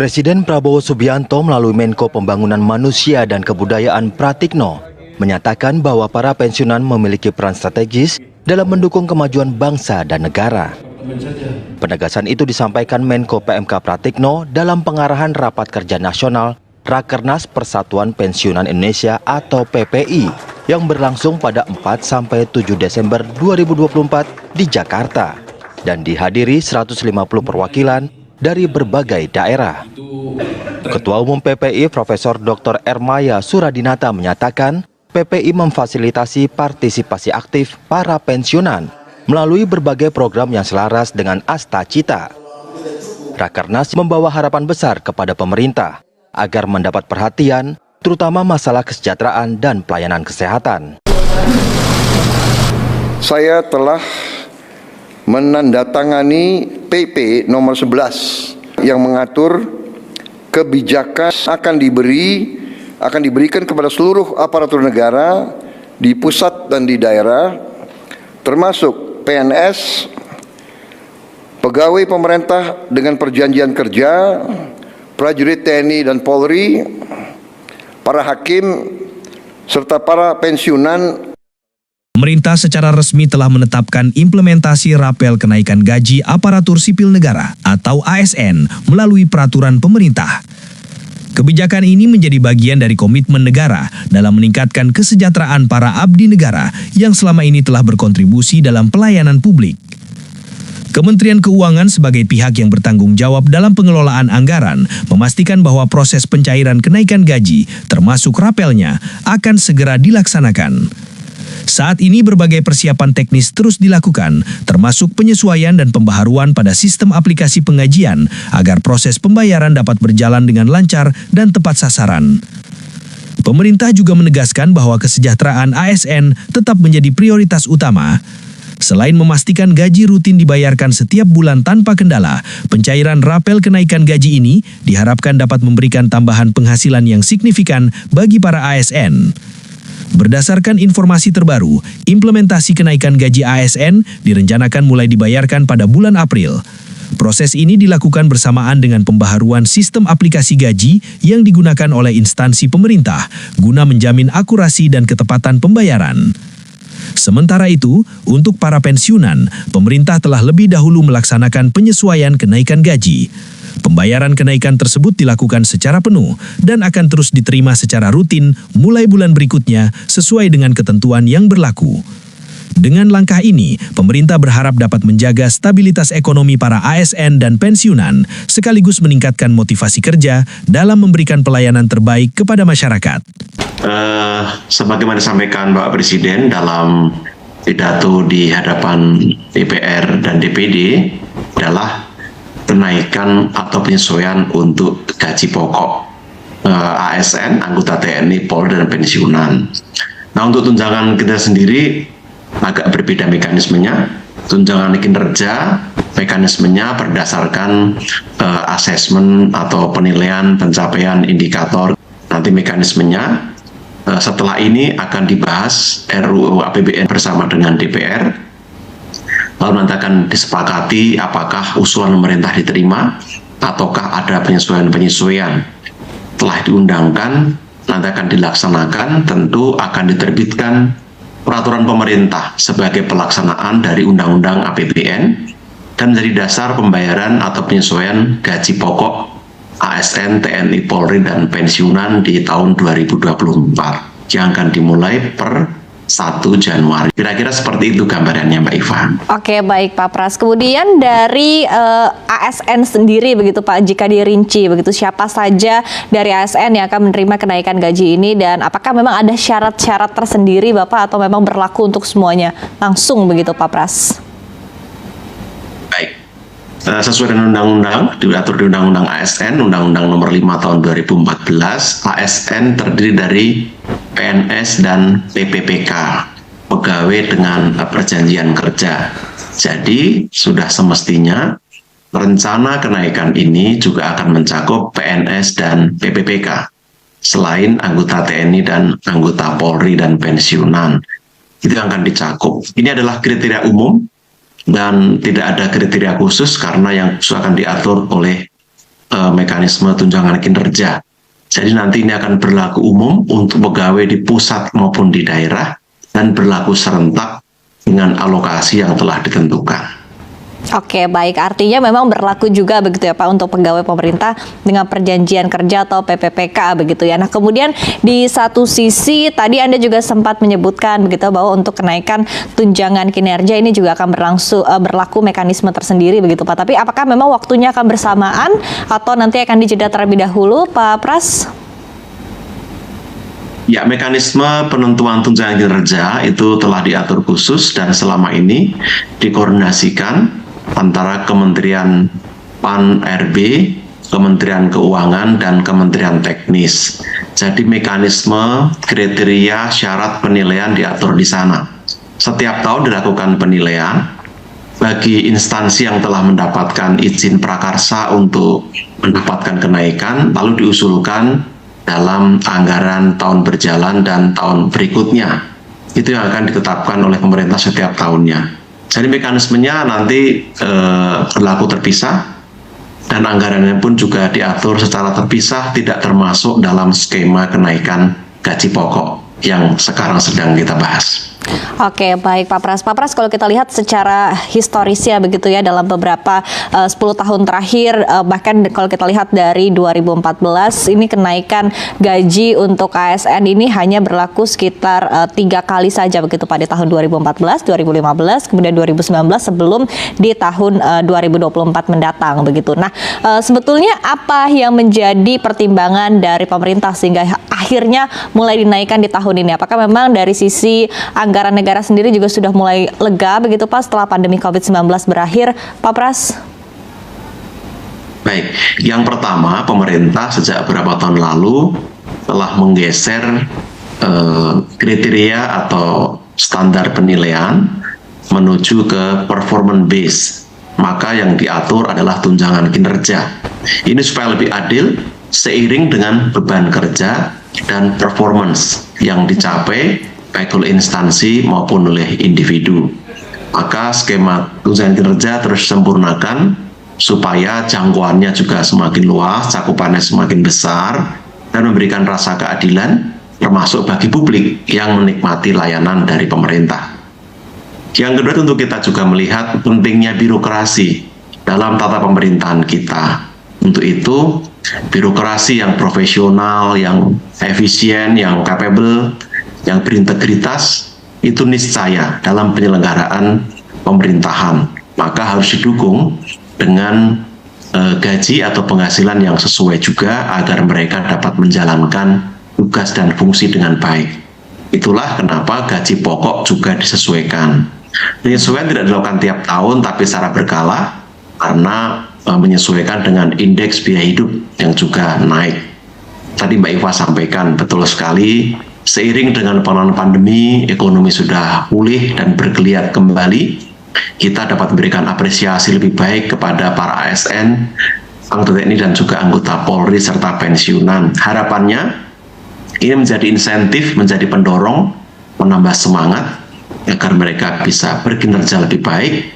Presiden Prabowo Subianto melalui Menko Pembangunan Manusia dan Kebudayaan Pratikno menyatakan bahwa para pensiunan memiliki peran strategis dalam mendukung kemajuan bangsa dan negara. Penegasan itu disampaikan Menko PMK Pratikno dalam pengarahan Rapat Kerja Nasional Rakernas Persatuan Pensiunan Indonesia atau PPI yang berlangsung pada 4-7 Desember 2024 di Jakarta dan dihadiri 150 perwakilan dari berbagai daerah. Ketua Umum PPI Profesor Dr. Ermaya Suradinata menyatakan PPI memfasilitasi partisipasi aktif para pensiunan melalui berbagai program yang selaras dengan asta cita. Rakernas membawa harapan besar kepada pemerintah agar mendapat perhatian, terutama masalah kesejahteraan dan pelayanan kesehatan. Saya telah menandatangani PP nomor 11 yang mengatur kebijakan akan diberikan kepada seluruh aparatur negara di pusat dan di daerah, termasuk PNS, pegawai pemerintah dengan perjanjian kerja, prajurit TNI dan Polri, para hakim, serta para pensiunan. Pemerintah secara resmi telah menetapkan implementasi rapel kenaikan gaji aparatur sipil negara atau ASN melalui peraturan pemerintah. Kebijakan ini menjadi bagian dari komitmen negara dalam meningkatkan kesejahteraan para abdi negara yang selama ini telah berkontribusi dalam pelayanan publik. Kementerian Keuangan sebagai pihak yang bertanggung jawab dalam pengelolaan anggaran memastikan bahwa proses pencairan kenaikan gaji, termasuk rapelnya, akan segera dilaksanakan. Saat ini berbagai persiapan teknis terus dilakukan, termasuk penyesuaian dan pembaharuan pada sistem aplikasi pengajian agar proses pembayaran dapat berjalan dengan lancar dan tepat sasaran. Pemerintah juga menegaskan bahwa kesejahteraan ASN tetap menjadi prioritas utama. Selain memastikan gaji rutin dibayarkan setiap bulan tanpa kendala, pencairan rapel kenaikan gaji ini diharapkan dapat memberikan tambahan penghasilan yang signifikan bagi para ASN. Berdasarkan informasi terbaru, implementasi kenaikan gaji ASN direncanakan mulai dibayarkan pada bulan April. Proses ini dilakukan bersamaan dengan pembaharuan sistem aplikasi gaji yang digunakan oleh instansi pemerintah guna menjamin akurasi dan ketepatan pembayaran. Sementara itu, untuk para pensiunan, pemerintah telah lebih dahulu melaksanakan penyesuaian kenaikan gaji. Pembayaran kenaikan tersebut dilakukan secara penuh dan akan terus diterima secara rutin mulai bulan berikutnya sesuai dengan ketentuan yang berlaku. Dengan langkah ini, pemerintah berharap dapat menjaga stabilitas ekonomi para ASN dan pensiunan, sekaligus meningkatkan motivasi kerja dalam memberikan pelayanan terbaik kepada masyarakat. Sebagaimana disampaikan Bapak Presiden dalam pidato di hadapan DPR dan DPD adalah kenaikan atau penyesuaian untuk gaji pokok ASN, anggota TNI, Polri, dan pensiunan. Nah, untuk tunjangan kita sendiri agak berbeda mekanismenya. Tunjangan kinerja mekanismenya berdasarkan asesmen atau penilaian pencapaian indikator. Nanti mekanismenya setelah ini akan dibahas RUU APBN bersama dengan DPR, lalu nanti akan disepakati apakah usulan pemerintah diterima ataukah ada penyesuaian-penyesuaian. Telah diundangkan, nanti akan dilaksanakan, tentu akan diterbitkan peraturan pemerintah sebagai pelaksanaan dari Undang-Undang APBN dan menjadi dasar pembayaran atau penyesuaian gaji pokok ASN, TNI, Polri, dan pensiunan di tahun 2024 yang akan dimulai per 1 Januari. Kira-kira seperti itu gambarannya, Mbak Iva. Oke, baik Pak Pras. Kemudian dari ASN sendiri begitu Pak, jika dirinci begitu, siapa saja dari ASN yang akan menerima kenaikan gaji ini dan apakah memang ada syarat-syarat tersendiri Bapak atau memang berlaku untuk semuanya langsung begitu Pak Pras? Baik. Sesuai dengan undang-undang, diatur di Undang-Undang ASN, Undang-Undang Nomor 5 Tahun 2014, ASN terdiri dari PNS dan PPPK, pegawai dengan perjanjian kerja. Jadi, sudah semestinya rencana kenaikan ini juga akan mencakup PNS dan PPPK, selain anggota TNI dan anggota Polri dan pensiunan. Itu yang akan dicakup. Ini adalah kriteria umum dan tidak ada kriteria khusus karena yang akan diatur oleh mekanisme tunjangan kinerja. Jadi nanti ini akan berlaku umum untuk pegawai di pusat maupun di daerah dan berlaku serentak dengan alokasi yang telah ditentukan. Oke, baik. Artinya memang berlaku juga begitu ya Pak untuk pegawai pemerintah dengan perjanjian kerja atau PPPK begitu ya. Nah, kemudian di satu sisi tadi Anda juga sempat menyebutkan begitu bahwa untuk kenaikan tunjangan kinerja ini juga akan berlaku mekanisme tersendiri begitu Pak. Tapi apakah memang waktunya akan bersamaan atau nanti akan dijeda terlebih dahulu Pak Pras? Ya, mekanisme penentuan tunjangan kinerja itu telah diatur khusus dan selama ini dikoordinasikan antara Kementerian PAN-RB, Kementerian Keuangan, dan Kementerian Teknis. Jadi mekanisme, kriteria, syarat penilaian diatur di sana. Setiap tahun dilakukan penilaian bagi instansi yang telah mendapatkan izin prakarsa untuk mendapatkan kenaikan, lalu diusulkan dalam anggaran tahun berjalan dan tahun berikutnya. Itu yang akan ditetapkan oleh pemerintah setiap tahunnya. Jadi mekanismenya nanti berlaku terpisah dan anggarannya pun juga diatur secara terpisah, tidak termasuk dalam skema kenaikan gaji pokok yang sekarang sedang kita bahas. Oke, baik Pak Pras. Pak Pras, kalau kita lihat secara historisnya begitu ya dalam beberapa 10 tahun terakhir, bahkan kalau kita lihat dari 2014 ini kenaikan gaji untuk ASN ini hanya berlaku sekitar 3 kali saja begitu Pak, di tahun 2014, 2015, kemudian 2019 sebelum di tahun 2024 mendatang begitu. Nah, sebetulnya apa yang menjadi pertimbangan dari pemerintah sehingga akhirnya mulai dinaikkan di tahun ini? Apakah memang dari sisi anggaran negara sendiri juga sudah mulai lega begitu Pak setelah pandemi COVID-19 berakhir, Pak Pras? Baik, yang pertama pemerintah sejak beberapa tahun lalu telah menggeser kriteria atau standar penilaian menuju ke performance base. Maka yang diatur adalah tunjangan kinerja. Ini supaya lebih adil seiring dengan beban kerja dan performance yang dicapai baik oleh instansi maupun oleh individu. Maka skema tunjangan kinerja terus disempurnakan supaya jangkauannya juga semakin luas, cakupannya semakin besar, dan memberikan rasa keadilan termasuk bagi publik yang menikmati layanan dari pemerintah. Yang kedua, tentu kita juga melihat pentingnya birokrasi dalam tata pemerintahan kita. Untuk itu, birokrasi yang profesional, yang efisien, yang capable, yang berintegritas itu niscaya dalam penyelenggaraan pemerintahan, maka harus didukung dengan gaji atau penghasilan yang sesuai juga agar mereka dapat menjalankan tugas dan fungsi dengan baik. Itulah kenapa gaji pokok juga disesuaikan. Penyesuaian tidak dilakukan tiap tahun tapi secara berkala karena menyesuaikan dengan indeks biaya hidup yang juga naik. Tadi Mbak Iva sampaikan betul sekali. Seiring dengan penanganan pandemi, ekonomi sudah pulih dan bergeliat kembali. Kita dapat memberikan apresiasi lebih baik kepada para ASN, anggota TNI dan juga anggota Polri serta pensiunan. Harapannya ini menjadi insentif, menjadi pendorong, menambah semangat agar mereka bisa berkinerja lebih baik,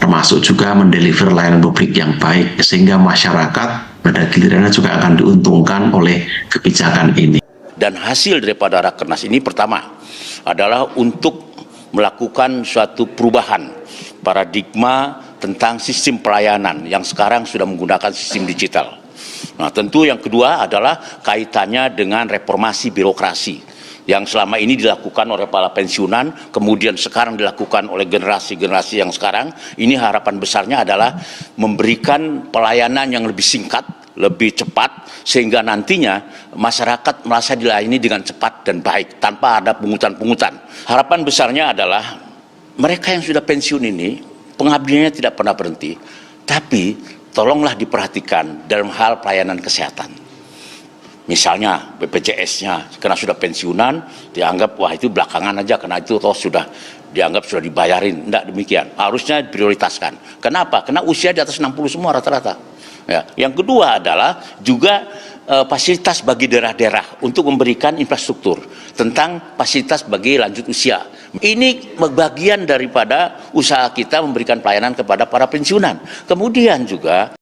termasuk juga mendeliver layanan publik yang baik, sehingga masyarakat pada gilirannya juga akan diuntungkan oleh kebijakan ini. Dan hasil daripada Rakernas ini pertama adalah untuk melakukan suatu perubahan paradigma tentang sistem pelayanan yang sekarang sudah menggunakan sistem digital. Nah, tentu yang kedua adalah kaitannya dengan reformasi birokrasi yang selama ini dilakukan oleh para pensiunan, kemudian sekarang dilakukan oleh generasi-generasi yang sekarang. Ini harapan besarnya adalah memberikan pelayanan yang lebih singkat, lebih cepat, sehingga nantinya masyarakat merasa dilayani dengan cepat dan baik tanpa ada pungutan-pungutan. Harapan besarnya adalah mereka yang sudah pensiun ini pengabdiannya tidak pernah berhenti, tapi tolonglah diperhatikan dalam hal pelayanan kesehatan. Misalnya BPJS-nya karena sudah pensiunan dianggap wah itu belakangan aja karena itu toh sudah dianggap sudah dibayarin. Tidak demikian, harusnya diprioritaskan. Kenapa? Karena usia di atas 60 semua rata-rata. Ya. Yang kedua adalah juga fasilitas bagi daerah-daerah untuk memberikan infrastruktur tentang fasilitas bagi lanjut usia. Ini bagian daripada usaha kita memberikan pelayanan kepada para pensiunan. Kemudian juga